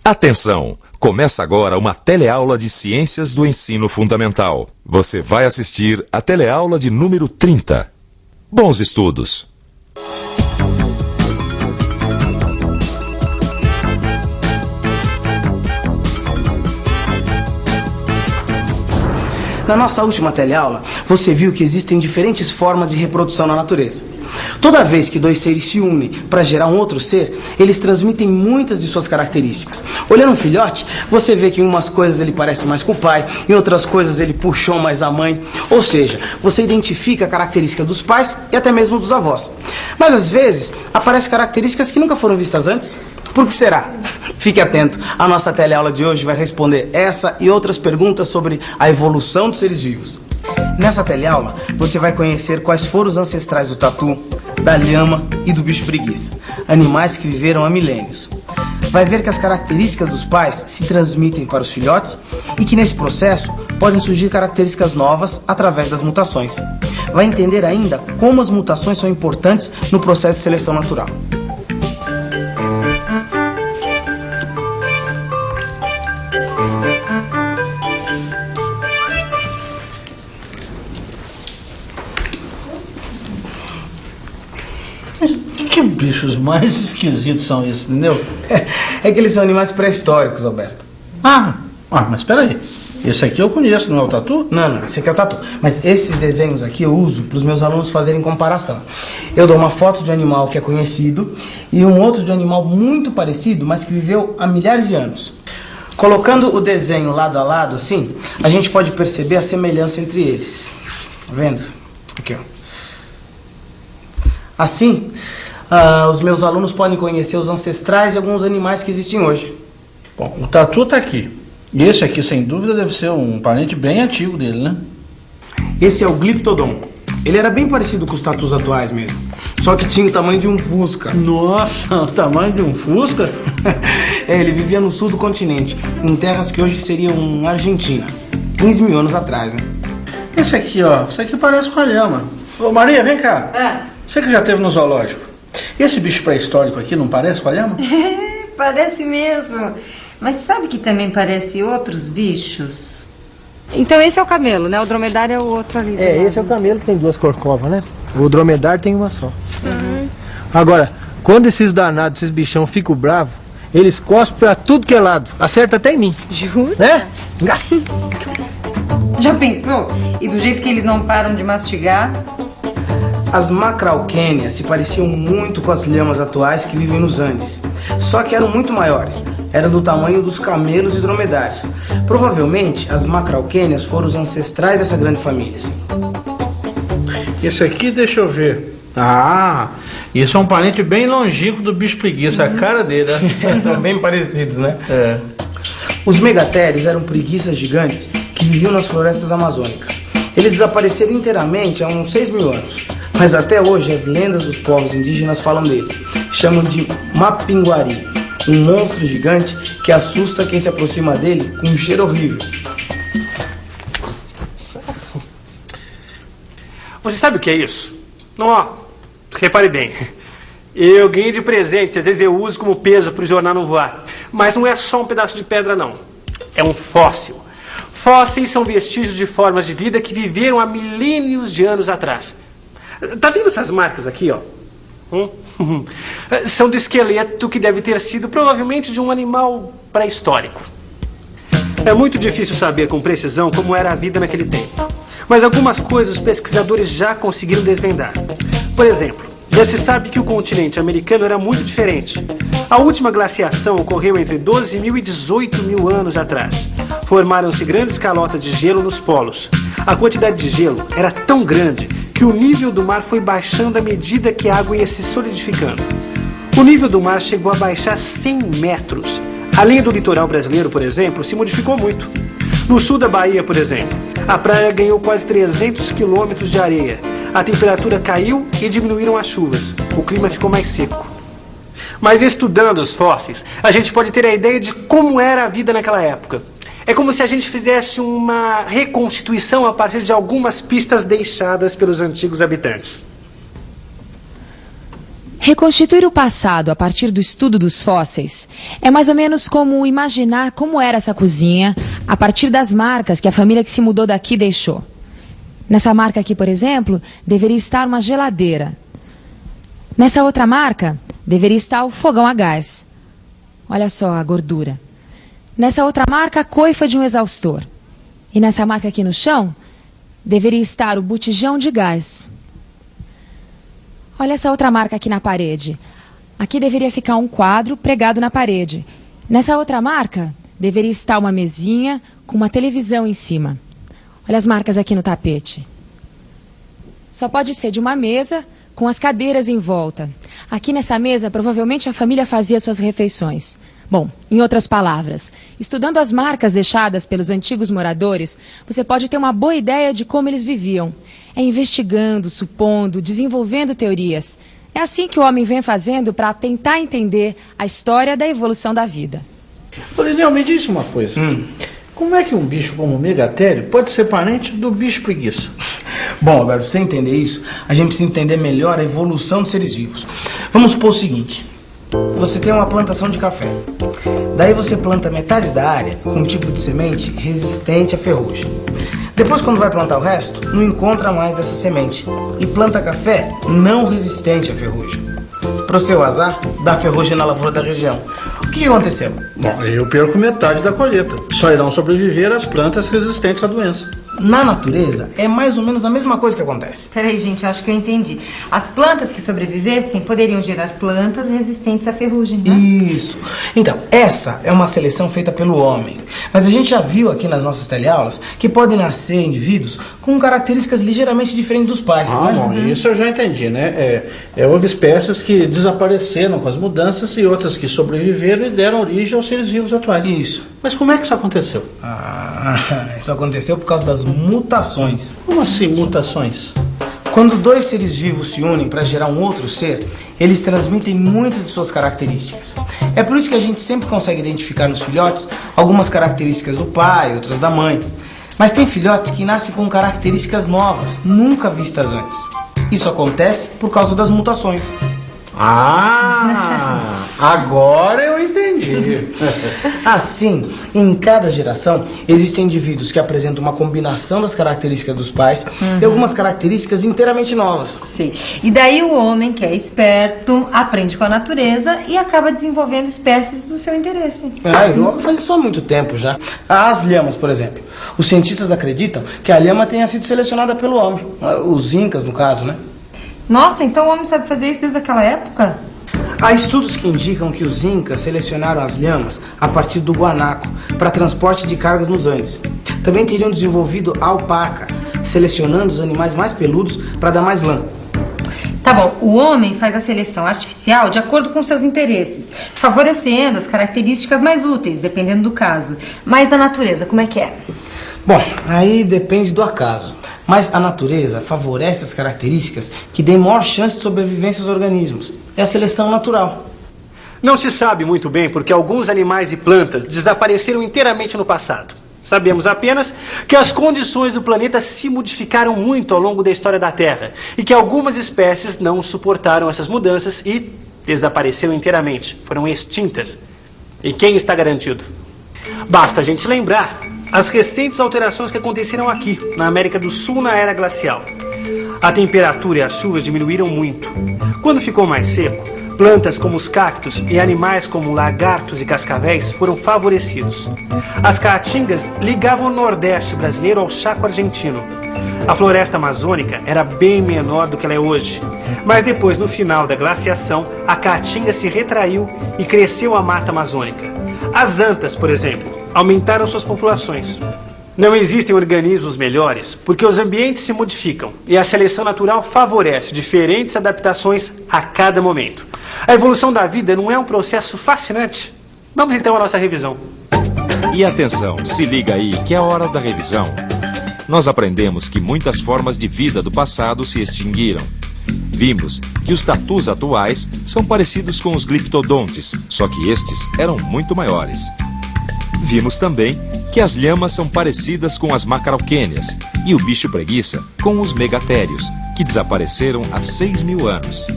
Atenção! Começa agora uma teleaula de Ciências do Ensino Fundamental. Você vai assistir a teleaula de número 30. Bons estudos! Na nossa última teleaula, você viu que existem diferentes formas de reprodução na natureza. Toda vez que dois seres se unem para gerar um outro ser, eles transmitem muitas de suas características. Olhando um filhote, você vê que em umas coisas ele parece mais com o pai, em outras coisas ele puxou mais a mãe. Ou seja, você identifica a característica dos pais e até mesmo dos avós. Mas às vezes, aparecem características que nunca foram vistas antes. Por que será? Fique atento, a nossa teleaula de hoje vai responder essa e outras perguntas sobre a evolução dos seres vivos. Nessa teleaula, você vai conhecer quais foram os ancestrais do tatu, da lhama e do bicho preguiça, animais que viveram há milênios. Vai ver que as características dos pais se transmitem para os filhotes e que nesse processo podem surgir características novas através das mutações. Vai entender ainda como as mutações são importantes no processo de seleção natural. Que bichos mais esquisitos são esses, entendeu? É que eles são animais pré-históricos, Alberto. Mas espera aí. Esse aqui eu conheço, não é o tatu? Não, esse aqui é o tatu. Mas esses desenhos aqui eu uso para os meus alunos fazerem comparação. Eu dou uma foto de um animal que é conhecido e um outro de um animal muito parecido, mas que viveu há milhares de anos. Colocando o desenho lado a lado, assim, a gente pode perceber a semelhança entre eles. Tá vendo? Aqui, ó. Assim, os meus alunos podem conhecer os ancestrais de alguns animais que existem hoje. Bom, o tatu tá aqui. E esse aqui, sem dúvida, deve ser um parente bem antigo dele, né? Esse é o Glyptodon. Ele era bem parecido com os tatus atuais mesmo. Só que tinha o tamanho de um fusca. Nossa, o tamanho de um fusca? Ele vivia no sul do continente, em terras que hoje seriam Argentina. 15 mil anos atrás, né? Esse aqui, ó. Esse aqui parece com a lhama. Ô, Maria, vem cá. Você que já esteve no zoológico. Esse bicho pré-histórico aqui não parece com a lhama? Parece mesmo. Mas sabe que também parece outros bichos? Então esse é o camelo, né? O dromedário é o outro ali. Esse é o camelo que tem duas corcovas, né? O dromedário tem uma só. Agora, quando esses danados, esses bichão ficam bravos, eles cospem pra tudo que é lado. Acerta até em mim. Jura? Né? Já pensou? E do jeito que eles não param de mastigar? As macrauquênias se pareciam muito com as lhamas atuais que vivem nos Andes, só que eram muito maiores, eram do tamanho dos camelos e dromedários. Provavelmente, as macrauquênias foram os ancestrais dessa grande família. Assim. Esse aqui, deixa eu ver. Isso é um parente bem longínquo do bicho preguiça, a cara dele, né? São bem parecidos, né? É. Os megatérios eram preguiças gigantes que viviam nas florestas amazônicas. Eles desapareceram inteiramente há uns 6 mil anos. Mas até hoje as lendas dos povos indígenas falam deles. Chamam de Mapinguari, um monstro gigante que assusta quem se aproxima dele com um cheiro horrível. Você sabe o que é isso? Não, repare bem. Eu ganhei de presente, às vezes eu uso como peso para o jornal não voar. Mas não é só um pedaço de pedra, não. É um fóssil. Fósseis são vestígios de formas de vida que viveram há milênios de anos atrás. Tá vendo essas marcas aqui, ó? São do esqueleto que deve ter sido provavelmente de um animal pré-histórico. É muito difícil saber com precisão como era a vida naquele tempo. Mas algumas coisas os pesquisadores já conseguiram desvendar. Por exemplo, já se sabe que o continente americano era muito diferente. A última glaciação ocorreu entre 12 mil e 18 mil anos atrás. Formaram-se grandes calotas de gelo nos polos. A quantidade de gelo era tão grande que o nível do mar foi baixando à medida que a água ia se solidificando. O nível do mar chegou a baixar 100 metros. Além do litoral brasileiro, por exemplo, se modificou muito. No sul da Bahia, por exemplo, a praia ganhou quase 300 quilômetros de areia. A temperatura caiu e diminuíram as chuvas. O clima ficou mais seco. Mas estudando os fósseis, a gente pode ter a ideia de como era a vida naquela época. É como se a gente fizesse uma reconstituição a partir de algumas pistas deixadas pelos antigos habitantes. Reconstituir o passado a partir do estudo dos fósseis é mais ou menos como imaginar como era essa cozinha a partir das marcas que a família que se mudou daqui deixou. Nessa marca aqui, por exemplo, deveria estar uma geladeira. Nessa outra marca, deveria estar o fogão a gás. Olha só a gordura. Nessa outra marca, a coifa de um exaustor. E nessa marca aqui no chão, deveria estar o botijão de gás. Olha essa outra marca aqui na parede. Aqui deveria ficar um quadro pregado na parede. Nessa outra marca, deveria estar uma mesinha com uma televisão em cima. Olha as marcas aqui no tapete. Só pode ser de uma mesa com as cadeiras em volta. Aqui nessa mesa, provavelmente a família fazia suas refeições. Bom, em outras palavras, estudando as marcas deixadas pelos antigos moradores, você pode ter uma boa ideia de como eles viviam. É investigando, supondo, desenvolvendo teorias. É assim que o homem vem fazendo para tentar entender a história da evolução da vida. Ô, Lineu, me diz uma coisa. Como é que um bicho como o megatério pode ser parente do bicho preguiça? Bom, Alberto, para você entender isso, a gente precisa entender melhor a evolução dos seres vivos. Vamos supor o seguinte. Você tem uma plantação de café. Daí você planta metade da área com um tipo de semente resistente à ferrugem. Depois, quando vai plantar o resto, não encontra mais dessa semente. E planta café não resistente à ferrugem. Para o seu azar, dá ferrugem na lavoura da região. O que aconteceu? Bom, eu perco metade da colheita. Só irão sobreviver as plantas resistentes à doença. Na natureza, é mais ou menos a mesma coisa que acontece. Peraí, gente, eu acho que eu entendi. As plantas que sobrevivessem poderiam gerar plantas resistentes à ferrugem, né? Isso. Então, essa é uma seleção feita pelo homem. Mas a gente já viu aqui nas nossas teleaulas que podem nascer indivíduos com características ligeiramente diferentes dos pais. Bom, isso eu já entendi, né? Houve espécies que desapareceram com as mudanças e outras que sobreviveram e deram origem aos seres vivos atuais. Isso. Mas como é que isso aconteceu? Isso aconteceu por causa das mutações. Como assim mutações? Quando dois seres vivos se unem para gerar um outro ser, eles transmitem muitas de suas características. É por isso que a gente sempre consegue identificar nos filhotes algumas características do pai, outras da mãe. Mas tem filhotes que nascem com características novas, nunca vistas antes. Isso acontece por causa das mutações. Agora eu entendi. Assim, em cada geração, existem indivíduos que apresentam uma combinação das características dos pais e algumas características inteiramente novas. Sim. E daí o homem, que é esperto, aprende com a natureza e acaba desenvolvendo espécies do seu interesse. O homem faz isso há muito tempo já. As lhamas, por exemplo. Os cientistas acreditam que a lhama tenha sido selecionada pelo homem. Os incas, no caso, né? Nossa, então o homem sabe fazer isso desde aquela época? Há estudos que indicam que os incas selecionaram as lhamas a partir do guanaco para transporte de cargas nos Andes. Também teriam desenvolvido a alpaca, selecionando os animais mais peludos para dar mais lã. Tá bom, o homem faz a seleção artificial de acordo com seus interesses, favorecendo as características mais úteis, dependendo do caso. Mas a natureza, como é que é? Bom, aí depende do acaso. Mas a natureza favorece as características que dêem maior chance de sobrevivência aos organismos. É a seleção natural. Não se sabe muito bem porque alguns animais e plantas desapareceram inteiramente no passado. Sabemos apenas que as condições do planeta se modificaram muito ao longo da história da Terra e que algumas espécies não suportaram essas mudanças e desapareceram inteiramente, foram extintas. E quem está garantido? Basta a gente lembrar as recentes alterações que aconteceram aqui, na América do Sul, na era glacial. A temperatura e as chuvas diminuíram muito. Quando ficou mais seco, plantas como os cactos e animais como lagartos e cascavéis foram favorecidos. As caatingas ligavam o Nordeste brasileiro ao Chaco argentino. A floresta amazônica era bem menor do que ela é hoje. Mas depois, no final da glaciação, a caatinga se retraiu e cresceu a mata amazônica. As antas, por exemplo, aumentaram suas populações. Não existem organismos melhores porque os ambientes se modificam e a seleção natural favorece diferentes adaptações a cada momento. A evolução da vida não é um processo fascinante? Vamos então à nossa revisão. E atenção, se liga aí que é a hora da revisão. Nós aprendemos que muitas formas de vida do passado se extinguiram. Vimos que os tatus atuais são parecidos com os gliptodontes, só que estes eram muito maiores. Vimos também que as lhamas são parecidas com as macarauquênias e o bicho preguiça com os megatérios, que desapareceram há 6.000 anos.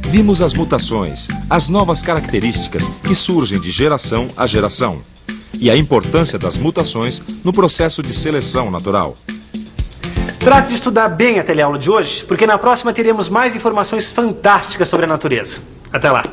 vimos as mutações, as novas características que surgem de geração a geração e a importância das mutações no processo de seleção natural. Trate de estudar bem a teleaula de hoje, porque na próxima teremos mais informações fantásticas sobre a natureza. Até lá!